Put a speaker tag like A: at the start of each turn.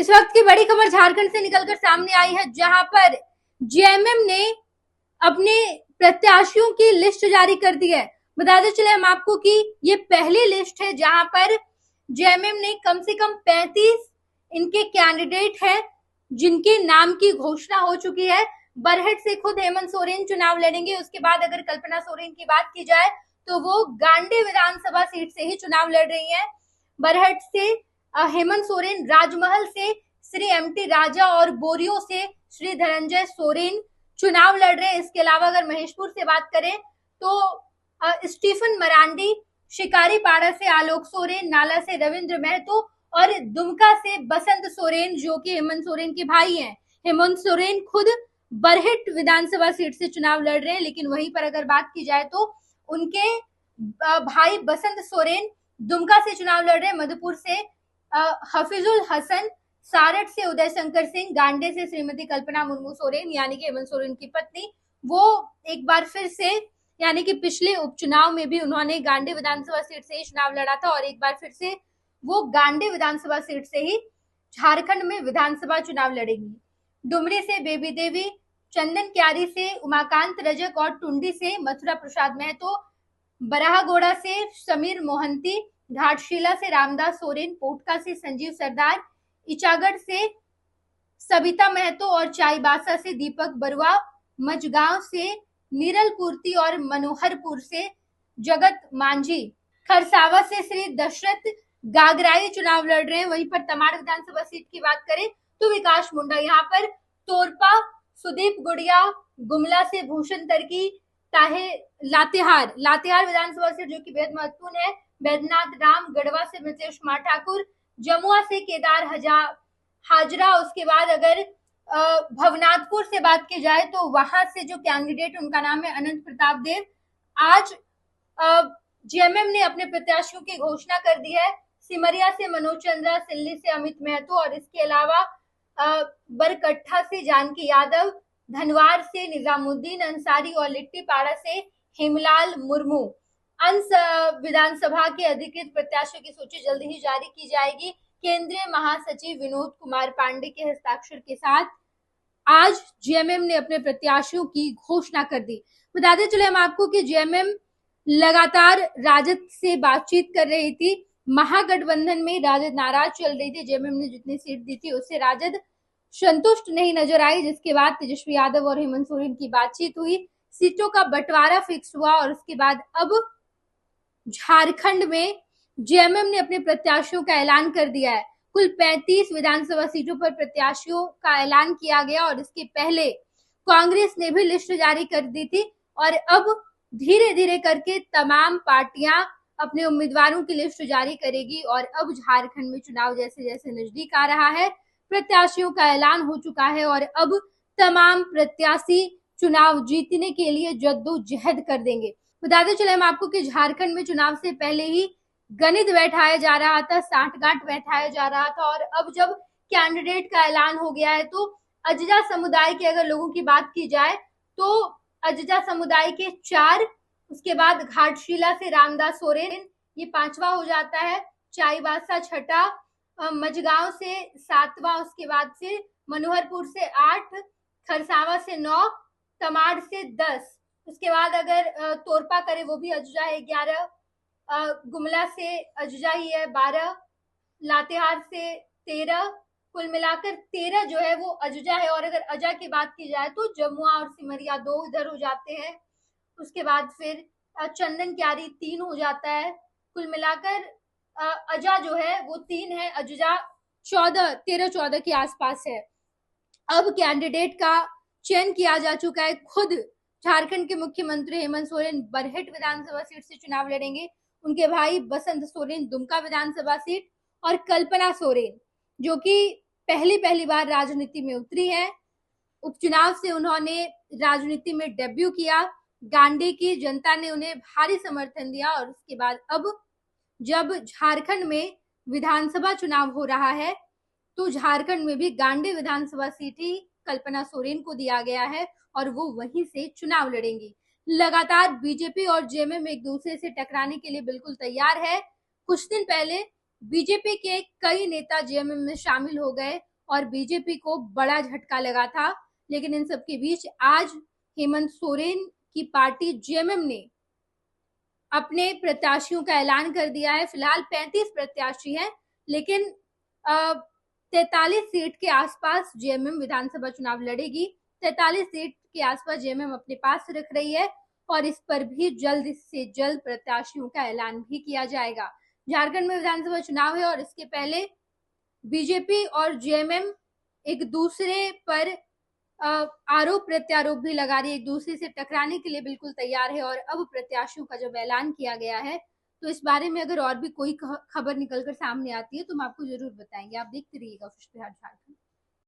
A: इस वक्त की बड़ी खबर झारखंड से निकलकर सामने आई है, जहां पर जेएमएम ने अपने प्रत्याशियों की लिस्ट जारी कर दी है। बताते चले हम आपको कि ये पहली लिस्ट है जहां पर जेएमएम ने कम से कम 35 इनके कैंडिडेट हैं जिनके नाम की घोषणा हो चुकी है। बरहट से खुद हेमंत सोरेन चुनाव लड़ेंगे। उसके बाद अगर कल्पना सोरेन की बात की जाए तो वो गांडी विधानसभा सीट से ही चुनाव लड़ रही हैं। बरहट से हेमंत सोरेन, राजमहल से श्री एमटी राजा और बोरियो से श्री धनंजय सोरेन चुनाव लड़ रहे हैं। इसके अलावा अगर महेशपुर से बात करें तो स्टीफन मरांडी, शिकारीपाड़ा से आलोक सोरेन, नाला से रविंद्र महतो और दुमका से बसंत सोरेन जो कि हेमंत सोरेन के भाई हैं। हेमंत सोरेन खुद बरहट विधानसभा सीट से चुनाव लड़ रहे हैं, लेकिन वहीं पर अगर बात की जाए तो उनके भाई बसंत सोरेन दुमका से चुनाव लड़ रहे हैं। मधुपुर से हफीजुल हसन, सारठ से उदय शंकर सिंह, गांडे से श्रीमती कल्पना मुर्मू सोरेन यानी कि हेमंत सोरेन की पत्नी, वो एक बार फिर से यानी कि पिछले उपचुनाव में भी उन्होंने गांडी विधानसभा सीट से ही चुनाव लड़ा था और एक बार फिर से वो गांडी विधानसभा सीट से ही झारखंड में विधानसभा चुनाव लड़ेंगी। डुमरी से बेबी देवी, चंदन क्यारी से उमाकांत रजक और टुंडी से मथुरा प्रसाद महतो, बराहगोड़ा से समीर मोहंती, घाटशिला से रामदास सोरेन, पोटका से संजीव सरदार, इचागढ़ से सविता महतो और चाईबासा से दीपक बरुआ, मजगांव से नीरल पूर्ति और मनोहरपुर से जगत मांझी, खरसावा से श्री दशरथ गागराई चुनाव लड़ रहे हैं। वहीं पर तमाड़ विधानसभा सीट की बात करें तो विकास मुंडा, यहाँ पर तोरपा सुदीप गुड़िया, गुमला से भूषण तर्की, लातेहार विधानसभा सीट जो कि बेहद महत्वपूर्ण है, बैद्यनाथ राम, गढ़वा से मितेश कुमार ठाकुर, जमुआ से केदार हाजरा। उसके बाद अगर भवनाथपुर से बात की जाए तो वहां से जो कैंडिडेट उनका नाम है अनंत प्रताप देव। आज जेएमएम ने अपने प्रत्याशियों की घोषणा कर दी है। सिमरिया से मनोज चंद्रा, सिल्ली से अमित महतो और इसके अलावा बरकट्ठा से जानकी यादव, धनवार से निजामुद्दीन अंसारी और लिट्टीपाड़ा से हेमलाल मुर्मू। अंश विधानसभा के अधिकृत प्रत्याशियों की सूची जल्द ही जारी की जाएगी। केंद्रीय महासचिव विनोद कुमार पांडे के हस्ताक्षर के साथ आज जेएमएम ने अपने प्रत्याशियों की घोषणा कर दी। बताते चले हम आपको कि जेएमएम लगातार राजद से बातचीत कर रही थी। महागठबंधन में राजद नाराज चल रही थी। जेएमएम ने जितनी सीट दी थी उससे राजद संतुष्ट नहीं नजर आई, जिसके बाद तेजस्वी यादव और हेमंत सोरेन की बातचीत हुई, सीटों का बंटवारा फिक्स हुआ और उसके बाद अब झारखंड में जेएमएम ने अपने प्रत्याशियों का ऐलान कर दिया है। कुल 35 विधानसभा सीटों पर प्रत्याशियों का ऐलान किया गया और इसके पहले कांग्रेस ने भी लिस्ट जारी कर दी थी और अब धीरे धीरे करके तमाम पार्टियां अपने उम्मीदवारों की लिस्ट जारी करेगी और अब झारखंड में चुनाव जैसे जैसे नजदीक आ रहा है, प्रत्याशियों का ऐलान हो चुका है और अब तमाम प्रत्याशी चुनाव जीतने के लिए जद्दोजहद कर देंगे। बताते चले हम आपको कि झारखंड में चुनाव से पहले ही गणित बैठाया जा रहा था, सांठगांठ बैठाया जा रहा था और अब जब कैंडिडेट का ऐलान हो गया है तो अजजा समुदाय के अगर लोगों की बात की जाए तो अजजा समुदाय के 4, उसके बाद घाटशिला से रामदास सोरेन ये 5वां हो जाता है, चाईबासा 6, मजगांव से 7वां, उसके बाद से मनोहरपुर से 8, खरसावा से 9, तमाड़ से 10, उसके बाद अगर तोरपा करे वो भी अजजा है 11, गुमला से अजजा ही है 12, लातेहार से 13, कुल मिलाकर 13 जो है वो अजजा है। और अगर अजा की बात की जाए तो जमुआ और सिमरिया 2 इधर हो जाते हैं, उसके बाद फिर चंदन क्यारी 3 हो जाता है। कुल मिलाकर अजा जो है वो 3 है, अजजा 13-14 के आसपास है। अब कैंडिडेट का चयन किया जा चुका है। खुद झारखंड के मुख्यमंत्री हेमंत सोरेन बरहट विधानसभा सीट से चुनाव लड़ेंगे। उनके भाई बसंत सोरेन दुमका विधानसभा सीट और कल्पना सोरेन जो कि पहली बार राजनीति में उतरी है, उपचुनाव से उन्होंने राजनीति में डेब्यू किया। गांडी की जनता ने उन्हें भारी समर्थन दिया और उसके बाद अब जब झारखंड में विधानसभा चुनाव हो रहा है तो झारखंड में भी गांडी विधानसभा सीट ही कल्पना सोरेन को दिया गया है और वो वहीं से चुनाव लड़ेंगी। लगातार बीजेपी और जेएमएम एक दूसरे से टकराने के लिए बिल्कुल तैयार है। कुछ दिन पहले बीजेपी के कई नेता जेएमएम में शामिल हो गए और बीजेपी को बड़ा झटका लगा था। लेकिन इन सबके बीच आज हेमंत सोरेन की पार्टी जेएमएम ने अपने प्रत्याशियों का ऐलान कर दिया है। फिलहाल 35 प्रत्याशी हैं, लेकिन 43 सीट के आसपास जेएमएम विधानसभा चुनाव लड़ेगी। 43 सीट के आसपास जेएमएम अपने पास रख रही है और इस पर भी जल्द से जल्द प्रत्याशियों का ऐलान भी किया जाएगा। झारखंड में विधानसभा चुनाव है और इसके पहले बीजेपी और जेएमएम एक दूसरे पर आरोप प्रत्यारोप भी लगा रही है, एक दूसरे से टकराने के लिए बिल्कुल तैयार है। और अब प्रत्याशियों का जब ऐलान किया गया है तो इस बारे में अगर और भी कोई खबर निकलकर सामने आती है तो हम आपको जरूर बताएंगे। आप देखते रहिएगा खुश बिहार झारखंड।